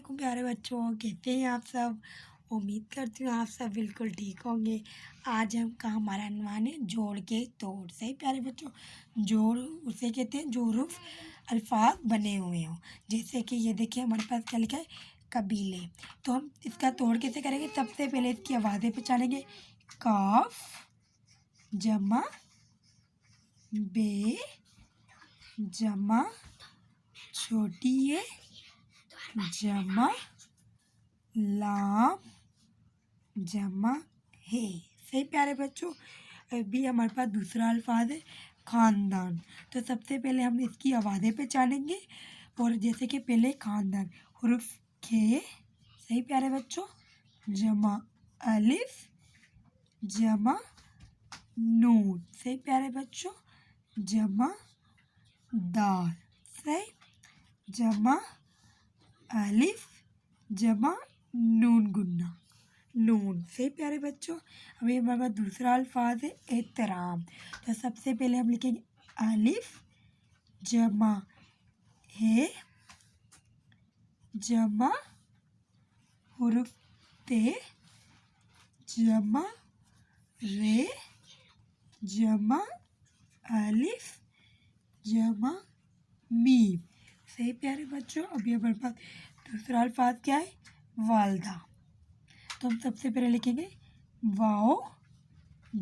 علیکم پیارے بچوں، کیسے ہیں آپ سب؟ امید کرتی ہوں آپ سب بالکل ٹھیک ہوں گے۔ آج ہمارا عنوان ہے جوڑ کے توڑ سے۔ پیارے بچوں، جوڑ اسے کہتے ہیں جو حروف الفاظ بنے ہوئے ہوں، جیسے کہ یہ دیکھیں ہمارے پاس کیا لکھا ہے، قبیلے۔ تو ہم اس کا توڑ کیسے کریں گے؟ سب سے پہلے اس کی آوازیں پہچانیں گے۔ کاف جمع بے جمع چھوٹی ہے جمع لام جمع ہے۔ صحیح پیارے بچوں؟ ابھی ہمارے پاس دوسرا الفاظ ہے خاندان۔ تو سب سے پہلے ہم اس کی آوازیں پہچانیں گے، اور جیسے کہ پہلے خاندان حروف کھے، صحیح پیارے بچوں، جمع الف جمع نون، صحیح پیارے بچوں، جمع دال، صحیح، جمع الف جمع نون گنا نون، صحیح پیارے بچوں۔ ابھی ہمارے پاس دوسرا الفاظ ہے احترام۔ تو سب سے پہلے ہم لکھیں گے الف جمع ہے جمع حروف تے جمع رے جمع الف جمع میم، صحیح پیارے بچوں۔ ابھی ہمارے پاس دوسرا الفاظ کیا ہے، والدہ۔ تو ہم سب سے پہلے لکھیں گے واؤ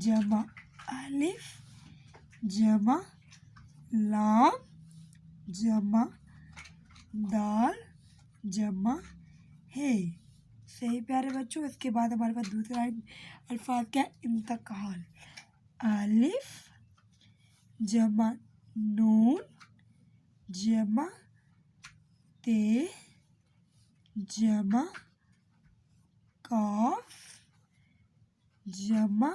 جمع الف جمع لام جمع دال جمع ہے، صحیح پیارے بچوں۔ اس کے بعد ہمارے پاس دوسرا الفاظ کیا ہے، انتقال۔ الف جمع نون جمع تے جمع کاف جمع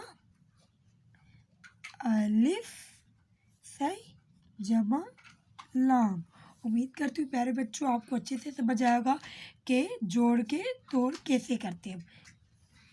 الف، صحیح، جمع لام۔ امید کرتی ہوں پیارے بچوں آپ کو اچھے سے سمجھ آئے گا کہ جوڑ کے توڑ کیسے کرتے ہیں۔